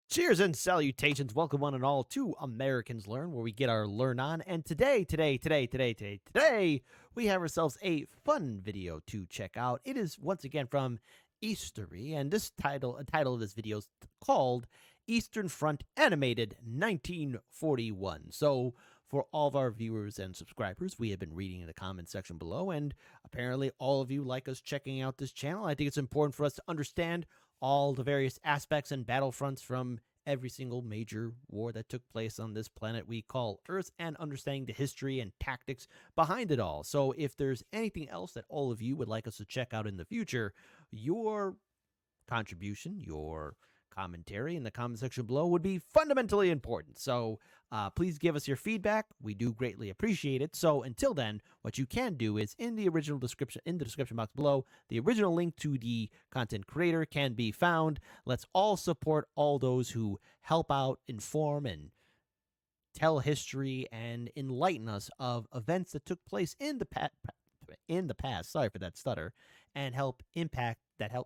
Cheers and salutations. Welcome one and all to Americans Learn, where we get our learn on. And today, we have ourselves a fun video to check out. It is once again from Eastory, and a title of this video is called Eastern Front Animated 1941. So for all of our viewers and subscribers, we have been reading in the comment section below, and apparently all of you like us checking out this channel. I think it's important for us to understand all the various aspects and battlefronts from every single major war that took place on this planet we call Earth, and understanding the history and tactics behind it all. So if there's anything else that all of you would like us to check out in the future, your contribution, your commentary in the comment section below would be fundamentally important. So please give us your feedback. We do greatly appreciate it. So until then, what you can do is in the description box below, the original link to the content creator can be found. Let's all support all those who help out, inform, and tell history and enlighten us of events that took place in the past. Sorry for that stutter. And help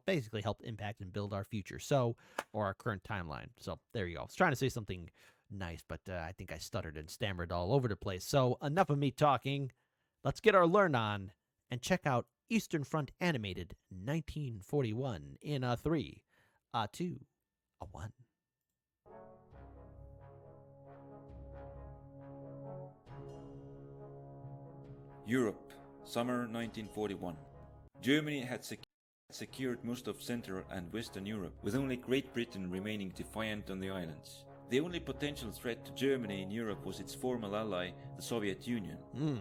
basically help impact and build our future. So, or our current timeline. So there you go. I was trying to say something nice, but I think I stuttered and stammered all over the place. So enough of me talking. Let's get our learn on and check out Eastern Front Animated 1941 in a 3, a 2, a 1. Europe, summer 1941. Germany had secured most of Central and Western Europe, with only Great Britain remaining defiant on the islands. The only potential threat to Germany in Europe was its former ally, the Soviet Union.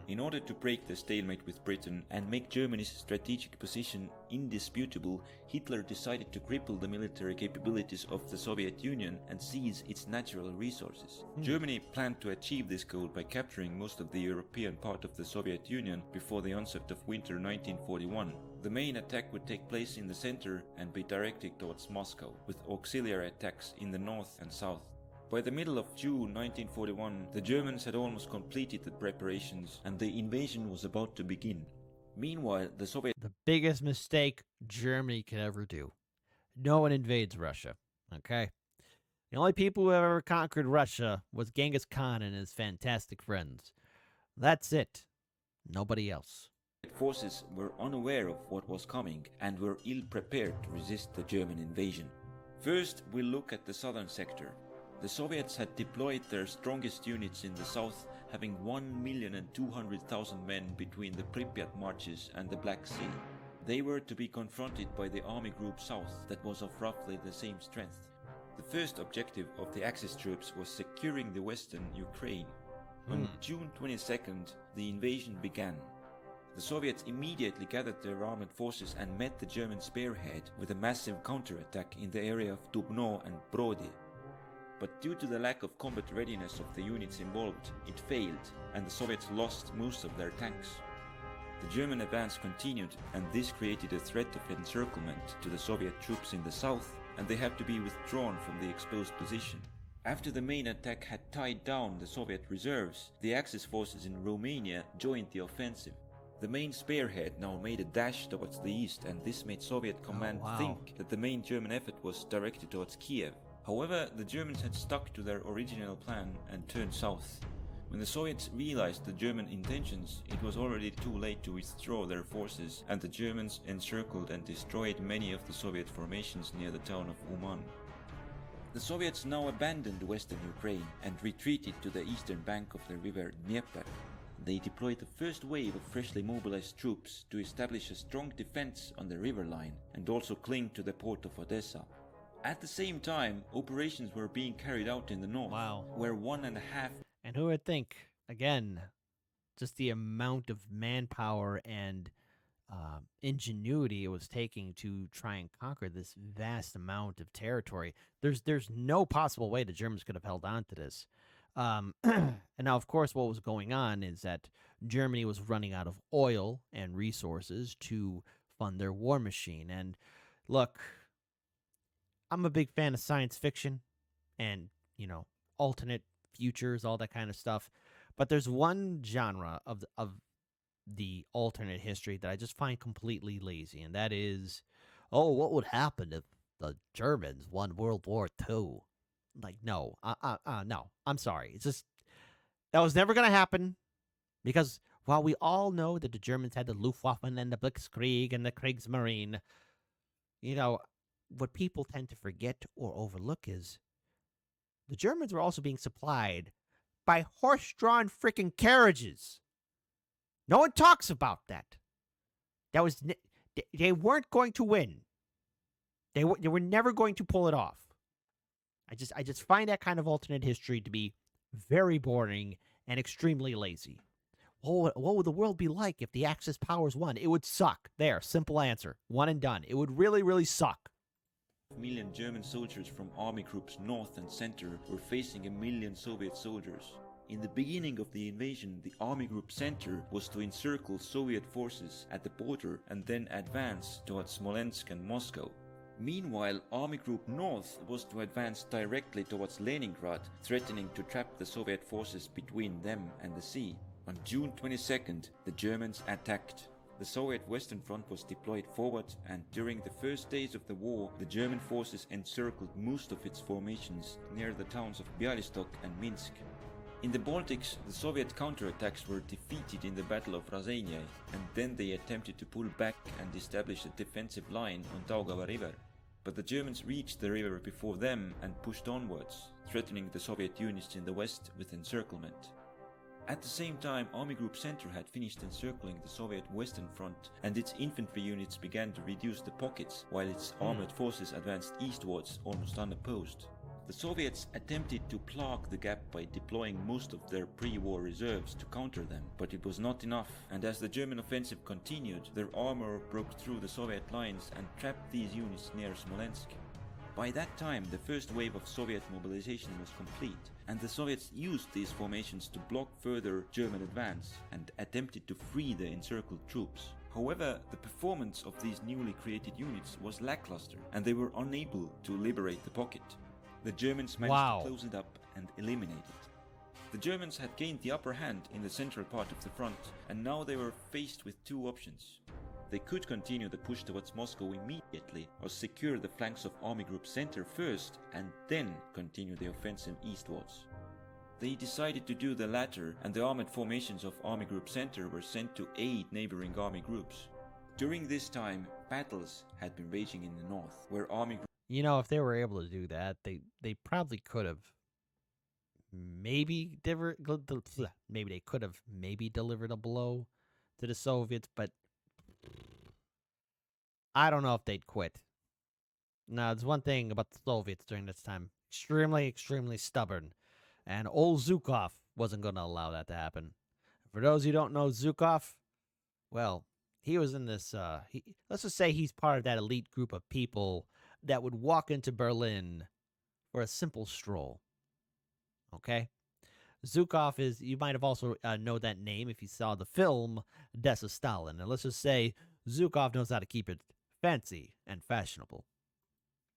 In order to break the stalemate with Britain and make Germany's strategic position indisputable, Hitler decided to cripple the military capabilities of the Soviet Union and seize its natural resources. Germany planned to achieve this goal by capturing most of the European part of the Soviet Union before the onset of winter 1941. The main attack would take place in the center and be directed towards Moscow, with auxiliary attacks in the north and south. By the middle of June 1941, the Germans had almost completed the preparations and the invasion was about to begin. Meanwhile, The biggest mistake Germany could ever do. No one invades Russia, okay? The only people who have ever conquered Russia was Genghis Khan and his fantastic friends. That's it. Nobody else. forces were unaware of what was coming and were ill prepared to resist the German invasion. First, we'll look at the southern sector. The Soviets had deployed their strongest units in the south, having 1,200,000 men between the Pripyat marches and the Black Sea. They were to be confronted by the Army Group South that was of roughly the same strength. The first objective of the Axis troops was securing the western Ukraine. On June 22nd, the invasion began. The Soviets immediately gathered their armored forces and met the German spearhead with a massive counterattack in the area of Dubno and Brody. But due to the lack of combat readiness of the units involved, it failed, and the Soviets lost most of their tanks. The German advance continued, and this created a threat of encirclement to the Soviet troops in the south, and they had to be withdrawn from the exposed position. After the main attack had tied down the Soviet reserves, the Axis forces in Romania joined the offensive. The main spearhead now made a dash towards the east, and this made Soviet command think that the main German effort was directed towards Kiev. However, the Germans had stuck to their original plan and turned south. When the Soviets realized the German intentions, it was already too late to withdraw their forces, and the Germans encircled and destroyed many of the Soviet formations near the town of Uman. The Soviets now abandoned western Ukraine and retreated to the eastern bank of the river Dnieper. They deployed the first wave of freshly mobilized troops to establish a strong defense on the river line and also cling to the port of Odessa. At the same time, operations were being carried out in the north, where 1.5... And who would think, again, just the amount of manpower and ingenuity it was taking to try and conquer this vast amount of territory. There's no possible way the Germans could have held on to this. And now, of course, what was going on is that Germany was running out of oil and resources to fund their war machine. And look, I'm a big fan of science fiction and, alternate futures, all that kind of stuff. But there's one genre of the alternate history that I just find completely lazy, and that is, what would happen if the Germans won World War II? like, no, no, I'm sorry. It's just, that was never going to happen because while we all know that the Germans had the Luftwaffe and the Blitzkrieg and the Kriegsmarine, you know, what people tend to forget or overlook is the Germans were also being supplied by horse-drawn freaking carriages. No one talks about that. That was they weren't going to win. They were never going to pull it off. I just find that kind of alternate history to be very boring and extremely lazy. What would the world be like if the Axis powers won? It would suck. There, simple answer. One and done. It would really, really suck. Million German soldiers from army groups north and center were facing 1,000,000 Soviet soldiers. In the beginning of the invasion, the Army Group Center was to encircle Soviet forces at the border and then advance towards Smolensk and Moscow. Meanwhile, Army Group North was to advance directly towards Leningrad, threatening to trap the Soviet forces between them and the sea. On June 22nd, the Germans attacked. The Soviet Western Front was deployed forward, and during the first days of the war, the German forces encircled most of its formations near the towns of Bialystok and Minsk. In the Baltics, the Soviet counterattacks were defeated in the Battle of Raseiniai, and then they attempted to pull back and establish a defensive line on Daugava River. But the Germans reached the river before them and pushed onwards, threatening the Soviet units in the west with encirclement. At the same time, Army Group Center had finished encircling the Soviet Western Front, and its infantry units began to reduce the pockets, while its armored forces advanced eastwards almost unopposed. The Soviets attempted to plug the gap by deploying most of their pre-war reserves to counter them, but it was not enough, and as the German offensive continued, their armor broke through the Soviet lines and trapped these units near Smolensk. By that time, the first wave of Soviet mobilization was complete, and the Soviets used these formations to block further German advance and attempted to free the encircled troops. However, the performance of these newly created units was lackluster, and they were unable to liberate the pocket. The Germans managed to close it up and eliminate it. The Germans had gained the upper hand in the central part of the front, and now they were faced with two options. They could continue the push towards Moscow immediately, or secure the flanks of Army Group Center first and then continue the offensive eastwards. They decided to do the latter, and the armored formations of Army Group Center were sent to aid neighboring army groups. During this time, battles had been raging in the north, where army groups If they were able to do that, they probably could have maybe delivered a blow to the Soviets, but I don't know if they'd quit. Now, there's one thing about the Soviets during this time. Extremely, extremely stubborn. And old Zhukov wasn't going to allow that to happen. For those who don't know Zhukov, well, he was in this, let's just say he's part of that elite group of people that would walk into Berlin for a simple stroll. Okay? Zhukov is, you might have also know that name if you saw the film Death of Stalin. And let's just say Zhukov knows how to keep it fancy and fashionable.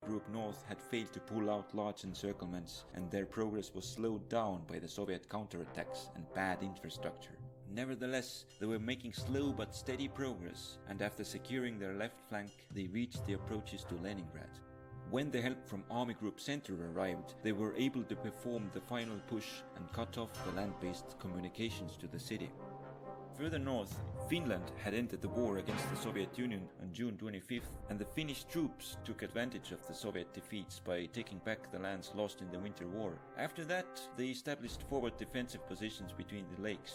Group North had failed to pull out large encirclements, and their progress was slowed down by the Soviet counterattacks and bad infrastructure. Nevertheless, they were making slow but steady progress, and after securing their left flank, they reached the approaches to Leningrad. When the help from Army Group Center arrived, they were able to perform the final push and cut off the land-based communications to the city. Further north, Finland had entered the war against the Soviet Union on June 25th, and the Finnish troops took advantage of the Soviet defeats by taking back the lands lost in the Winter War. After that, they established forward defensive positions between the lakes.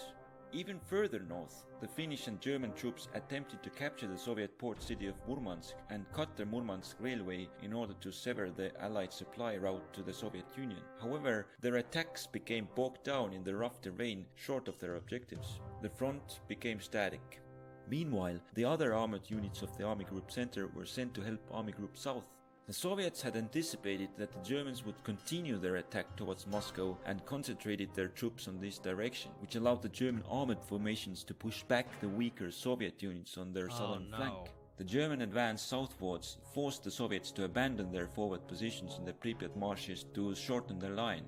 Even further north, the Finnish and German troops attempted to capture the Soviet port city of Murmansk and cut the Murmansk railway in order to sever the Allied supply route to the Soviet Union. However, their attacks became bogged down in the rough terrain short of their objectives. The front became static. Meanwhile, the other armored units of the Army Group Center were sent to help Army Group South. The Soviets had anticipated that the Germans would continue their attack towards Moscow and concentrated their troops on this direction, which allowed the German armored formations to push back the weaker Soviet units on their southern flank. The German advance southwards forced the Soviets to abandon their forward positions in the Pripyat marshes to shorten their line.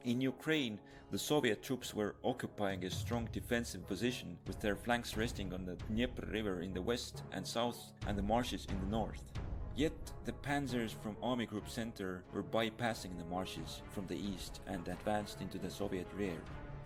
In Ukraine, the Soviet troops were occupying a strong defensive position, with their flanks resting on the Dnieper River in the west and south and the marshes in the north. Yet the panzers from Army Group Center were bypassing the marshes from the east and advanced into the Soviet rear.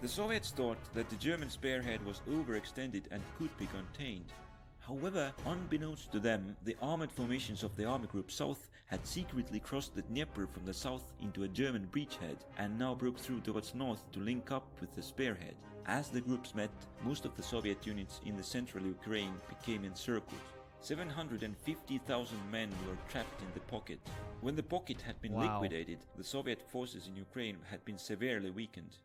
The Soviets thought that the German spearhead was overextended and could be contained. However, unbeknownst to them, the armored formations of the Army Group South had secretly crossed the Dnieper from the south into a German breachhead and now broke through towards north to link up with the spearhead. As the groups met, most of the Soviet units in the central Ukraine became encircled. 750,000 men were trapped in the pocket. When the pocket had been liquidated, the Soviet forces in Ukraine had been severely weakened.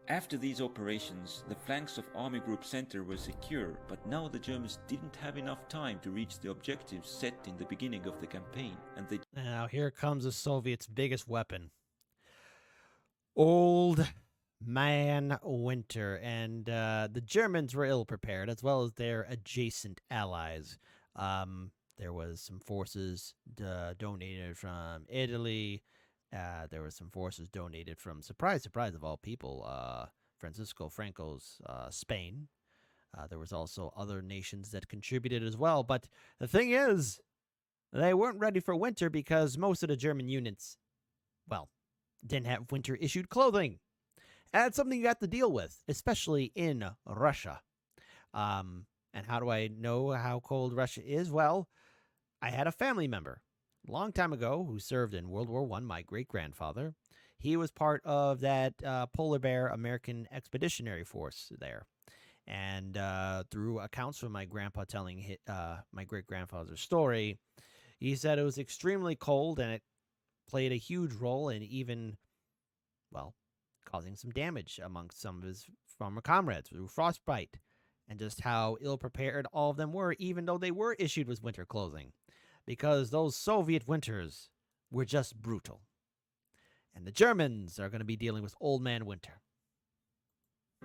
After these operations, the flanks of Army Group Center were secure, but now the Germans didn't have enough time to reach the objectives set in the beginning of the campaign, and they... Now here comes the Soviets' biggest weapon. Old Man Winter, and the Germans were ill-prepared, as well as their adjacent allies. There was some forces donated from Italy. There were some forces donated from, surprise of all people, Francisco Franco's Spain. There was also other nations that contributed as well. But the thing is, they weren't ready for winter because most of the German units, well, didn't have winter-issued clothing. And that's something you have to deal with, especially in Russia. And how do I know how cold Russia is? Well, I had a family member a long time ago who served in World War I, my great-grandfather. He was part of that Polar Bear American Expeditionary Force there. And through accounts from my grandpa telling my great-grandfather's story, he said it was extremely cold and it played a huge role in even, well, causing some damage amongst some of his former comrades through frostbite, and just how ill-prepared all of them were, even though they were issued with winter clothing, because those Soviet winters were just brutal. And the Germans are going to be dealing with Old Man Winter.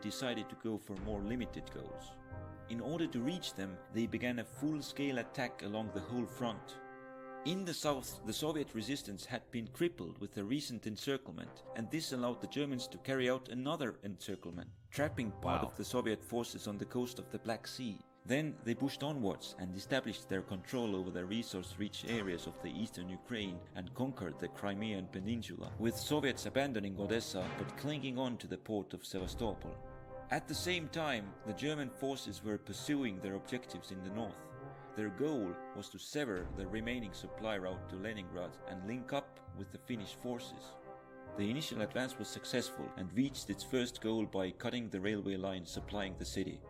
Decided to go for more limited goals. In order to reach them, they began a full-scale attack along the whole front. In the south, the Soviet resistance had been crippled with the recent encirclement, and this allowed the Germans to carry out another encirclement, trapping part of the Soviet forces on the coast of the Black Sea. Then they pushed onwards and established their control over the resource-rich areas of the eastern Ukraine and conquered the Crimean Peninsula, with Soviets abandoning Odessa but clinging on to the port of Sevastopol. At the same time, the German forces were pursuing their objectives in the north. Their goal was to sever the remaining supply route to Leningrad and link up with the Finnish forces. The initial advance was successful and reached its first goal by cutting the railway line supplying the city.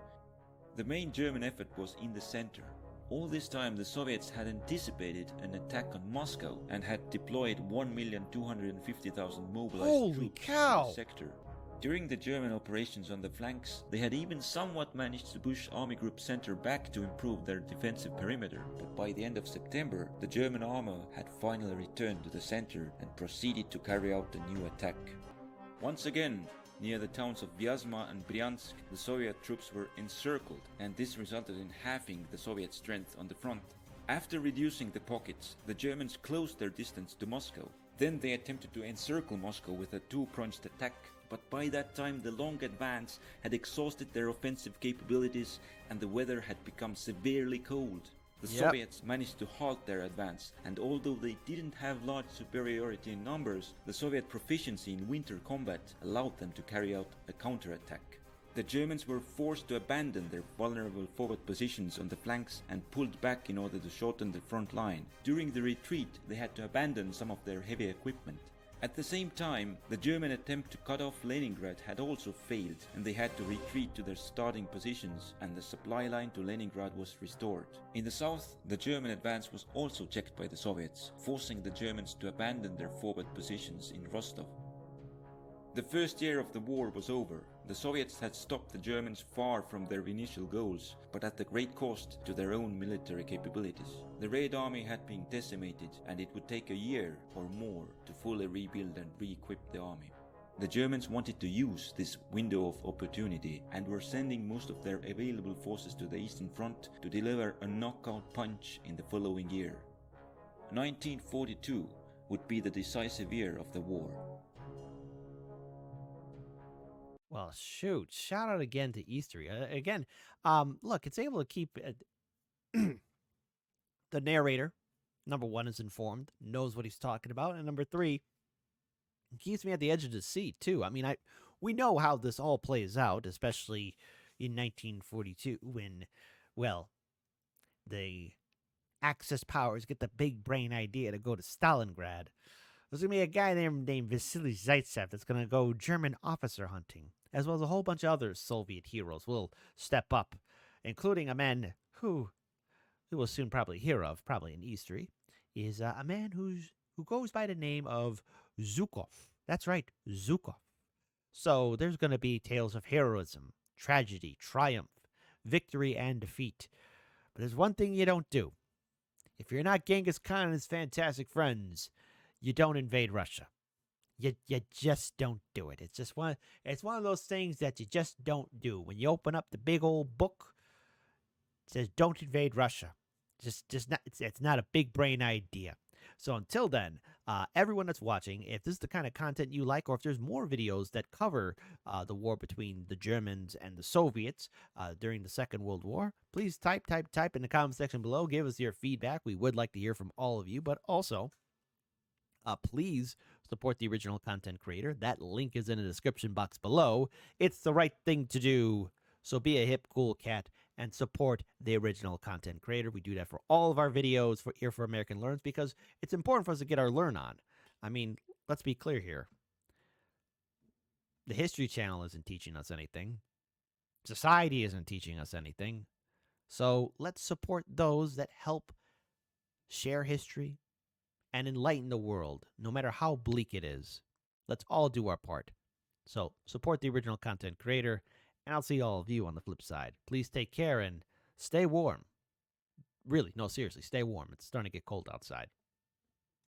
The main German effort was in the center. All this time the Soviets had anticipated an attack on Moscow and had deployed 1,250,000 mobilized troops in the sector. During the German operations on the flanks, they had even somewhat managed to push Army Group Center back to improve their defensive perimeter, but by the end of September, the German armor had finally returned to the center and proceeded to carry out a new attack. Once again, near the towns of Vyazma and Bryansk, the Soviet troops were encircled, and this resulted in halving the Soviet strength on the front. After reducing the pockets, the Germans closed their distance to Moscow. Then they attempted to encircle Moscow with a two-pronged attack, but by that time the long advance had exhausted their offensive capabilities and the weather had become severely cold. The Soviets managed to halt their advance, and although they didn't have large superiority in numbers, the Soviet proficiency in winter combat allowed them to carry out a counterattack. The Germans were forced to abandon their vulnerable forward positions on the flanks and pulled back in order to shorten the front line. During the retreat, they had to abandon some of their heavy equipment. At the same time, the German attempt to cut off Leningrad had also failed, and they had to retreat to their starting positions, and the supply line to Leningrad was restored. In the south, the German advance was also checked by the Soviets, forcing the Germans to abandon their forward positions in Rostov. The first year of the war was over. The Soviets had stopped the Germans far from their initial goals, but at a great cost to their own military capabilities. The Red Army had been decimated, and it would take a year or more to fully rebuild and re-equip the army. The Germans wanted to use this window of opportunity and were sending most of their available forces to the Eastern Front to deliver a knockout punch in the following year. 1942 would be the decisive year of the war. Well, shoot. Shout out again to Eastery. Look, it's able to keep the narrator Number one is informed, knows what he's talking about, and number three, keeps me at the edge of the seat too. I mean, we know how this all plays out, especially in 1942 when, well, the Axis powers get the big brain idea to go to Stalingrad. There's gonna be a guy named Vasily Zaitsev that's gonna go German officer hunting, as well as a whole bunch of other Soviet heroes will step up, including a man who we will soon probably hear of, probably in Eastory, is a man who goes by the name of Zhukov. That's right, Zhukov. So there's going to be tales of heroism, tragedy, triumph, victory, and defeat. But there's one thing you don't do. If you're not Genghis Khan and his fantastic friends, you don't invade Russia. You just don't do it. It's one of those things that you just don't do. When you open up the big old book, it says don't invade Russia. Just not it's not a big brain idea. So until then, everyone that's watching, if this is the kind of content you like, or if there's more videos that cover the war between the Germans and the Soviets during the Second World War, please type in the comment section below. Give us your feedback. We would like to hear from all of you, but also please support the original content creator. That link is in the description box below. It's the right thing to do. So be a hip, cool cat and support the original content creator. We do that for all of our videos for Here for American Learns because it's important for us to get our learn on. I mean, let's be clear here. The History Channel isn't teaching us anything. Society isn't teaching us anything. So let's support those that help share history and enlighten the world, no matter how bleak it is. Let's all do our part. So support the original content creator, and I'll see all of you on the flip side. Please take care and stay warm. Really, no, seriously, stay warm. It's starting to get cold outside.